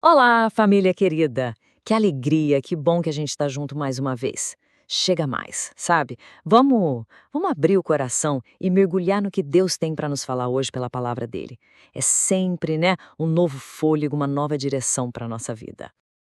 Olá, família querida! Que alegria, que bom que a gente está junto mais uma vez. Chega mais, sabe? Vamos abrir o coração e mergulhar no que Deus tem para nos falar hoje pela palavra dele. É sempre, né, um novo fôlego, uma nova direção para a nossa vida.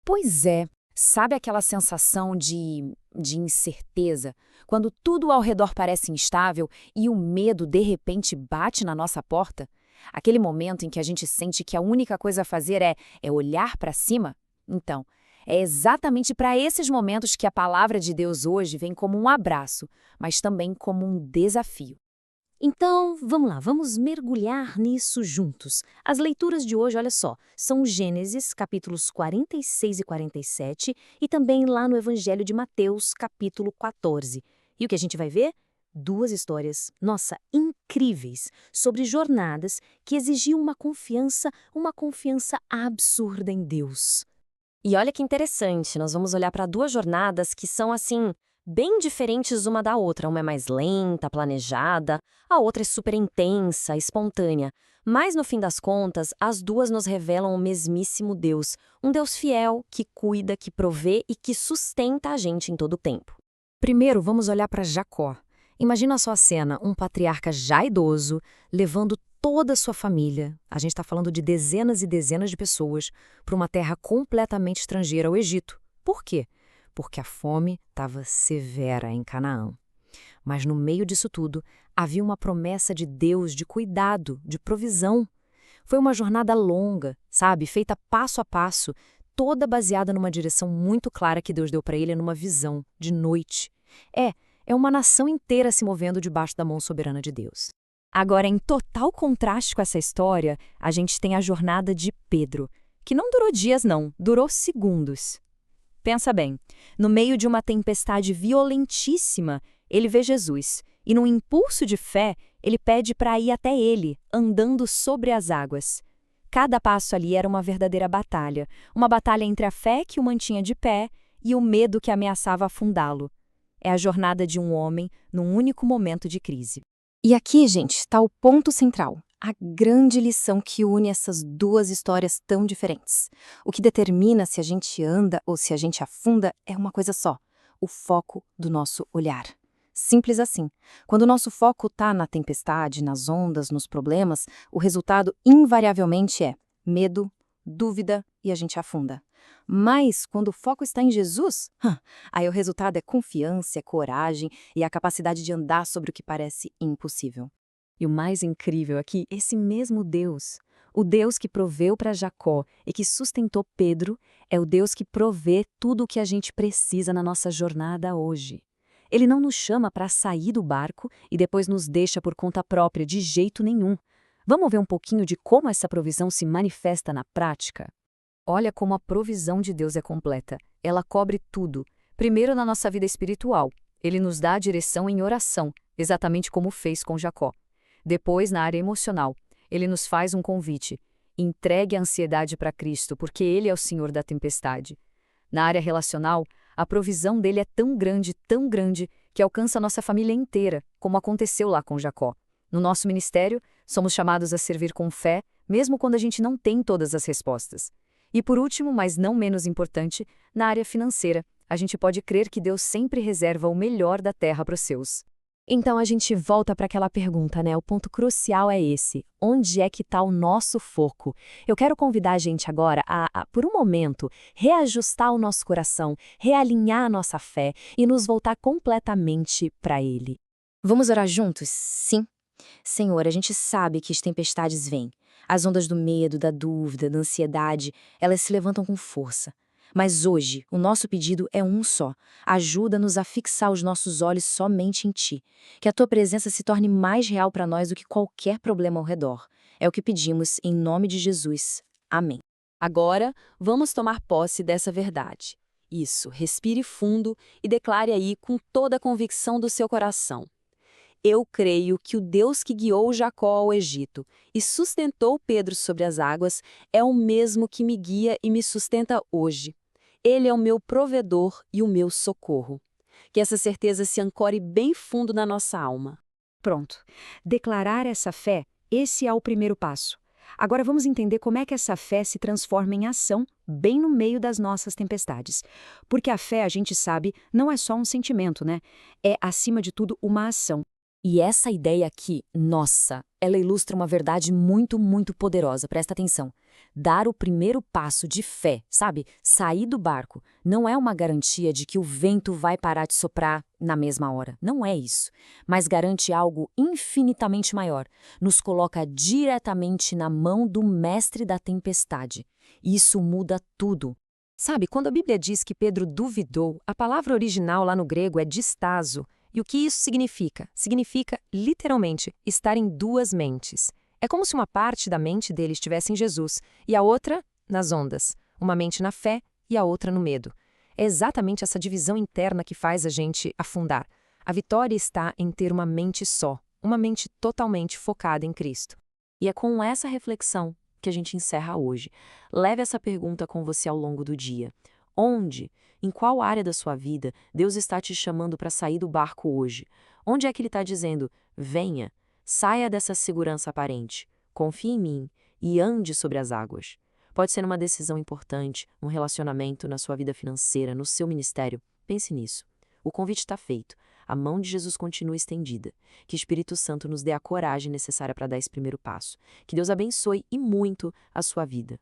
Pois é, sabe aquela sensação de incerteza? Quando tudo ao redor parece instável e o medo de repente bate na nossa porta? Aquele momento em que a gente sente que a única coisa a fazer é olhar para cima? Então, é exatamente para esses momentos que a palavra de Deus hoje vem como um abraço, mas também como um desafio. Então, vamos lá, vamos mergulhar nisso juntos. As leituras de hoje, olha só, são Gênesis, capítulos 46 e 47, e também lá no Evangelho de Mateus, capítulo 14. E o que a gente vai ver? Duas histórias, nossa, incríveis, sobre jornadas que exigiam uma confiança absurda em Deus. E olha que interessante, nós vamos olhar para duas jornadas que são, assim, bem diferentes uma da outra. Uma é mais lenta, planejada, a outra é super intensa, espontânea. Mas, no fim das contas, as duas nos revelam o mesmíssimo Deus, um Deus fiel, que cuida, que provê e que sustenta a gente em todo o tempo. Primeiro, vamos olhar para Jacó. Imagina só a cena, um patriarca já idoso, levando toda a sua família, a gente está falando de dezenas e dezenas de pessoas, para uma terra completamente estrangeira, o Egito. Por quê? Porque a fome estava severa em Canaã. Mas no meio disso tudo, havia uma promessa de Deus de cuidado, de provisão. Foi uma jornada longa, sabe, feita passo a passo, toda baseada numa direção muito clara que Deus deu para ele numa visão, de noite. É uma nação inteira se movendo debaixo da mão soberana de Deus. Agora, em total contraste com essa história, a gente tem a jornada de Pedro, que não durou dias não, durou segundos. Pensa bem, no meio de uma tempestade violentíssima, ele vê Jesus, e num impulso de fé, ele pede para ir até ele, andando sobre as águas. Cada passo ali era uma verdadeira batalha, uma batalha entre a fé que o mantinha de pé e o medo que ameaçava afundá-lo. É a jornada de um homem num único momento de crise. E aqui, gente, está o ponto central, a grande lição que une essas duas histórias tão diferentes. O que determina se a gente anda ou se a gente afunda é uma coisa só: o foco do nosso olhar. Simples assim. Quando o nosso foco está na tempestade, nas ondas, nos problemas, o resultado invariavelmente é medo, dúvida e a gente afunda. Mas quando o foco está em Jesus, aí o resultado é confiança, é coragem e a capacidade de andar sobre o que parece impossível. E o mais incrível é que esse mesmo Deus, o Deus que proveu para Jacó e que sustentou Pedro, é o Deus que provê tudo o que a gente precisa na nossa jornada hoje. Ele não nos chama para sair do barco e depois nos deixa por conta própria de jeito nenhum. Vamos ver um pouquinho de como essa provisão se manifesta na prática? Olha como a provisão de Deus é completa. Ela cobre tudo. Primeiro, na nossa vida espiritual. Ele nos dá a direção em oração, exatamente como fez com Jacó. Depois, na área emocional, ele nos faz um convite. Entregue a ansiedade para Cristo, porque Ele é o Senhor da tempestade. Na área relacional, a provisão dele é tão grande, que alcança a nossa família inteira, como aconteceu lá com Jacó. No nosso ministério, somos chamados a servir com fé, mesmo quando a gente não tem todas as respostas. E por último, mas não menos importante, na área financeira, a gente pode crer que Deus sempre reserva o melhor da terra para os seus. Então a gente volta para aquela pergunta, né? O ponto crucial é esse: onde é que está o nosso foco? Eu quero convidar a gente agora por um momento, reajustar o nosso coração, realinhar a nossa fé e nos voltar completamente para Ele. Vamos orar juntos? Sim. Senhor, a gente sabe que as tempestades vêm. As ondas do medo, da dúvida, da ansiedade, elas se levantam com força. Mas hoje, o nosso pedido é um só: ajuda-nos a fixar os nossos olhos somente em Ti. Que a Tua presença se torne mais real para nós do que qualquer problema ao redor. É o que pedimos, em nome de Jesus. Amém. Agora, vamos tomar posse dessa verdade. Isso, respire fundo e declare aí com toda a convicção do seu coração: eu creio que o Deus que guiou Jacó ao Egito e sustentou Pedro sobre as águas é o mesmo que me guia e me sustenta hoje. Ele é o meu provedor e o meu socorro. Que essa certeza se ancore bem fundo na nossa alma. Pronto. Declarar essa fé, esse é o primeiro passo. Agora vamos entender como é que essa fé se transforma em ação bem no meio das nossas tempestades. Porque a fé, a gente sabe, não é só um sentimento, né? É, acima de tudo, uma ação. E essa ideia aqui, nossa, ela ilustra uma verdade muito, muito poderosa, presta atenção. Dar o primeiro passo de fé, sabe? Sair do barco, não é uma garantia de que o vento vai parar de soprar na mesma hora. Não é isso. Mas garante algo infinitamente maior. Nos coloca diretamente na mão do mestre da tempestade. Isso muda tudo. Sabe, quando a Bíblia diz que Pedro duvidou, a palavra original lá no grego é distazo. E o que isso significa? Significa, literalmente, estar em duas mentes. É como se uma parte da mente dele estivesse em Jesus e a outra nas ondas. Uma mente na fé e a outra no medo. É exatamente essa divisão interna que faz a gente afundar. A vitória está em ter uma mente só, uma mente totalmente focada em Cristo. E é com essa reflexão que a gente encerra hoje. Leve essa pergunta com você ao longo do dia. Onde, em qual área da sua vida, Deus está te chamando para sair do barco hoje? Onde é que Ele está dizendo, venha, saia dessa segurança aparente, confie em mim e ande sobre as águas? Pode ser numa decisão importante, num relacionamento, na sua vida financeira, no seu ministério. Pense nisso. O convite está feito. A mão de Jesus continua estendida. Que o Espírito Santo nos dê a coragem necessária para dar esse primeiro passo. Que Deus abençoe e muito a sua vida.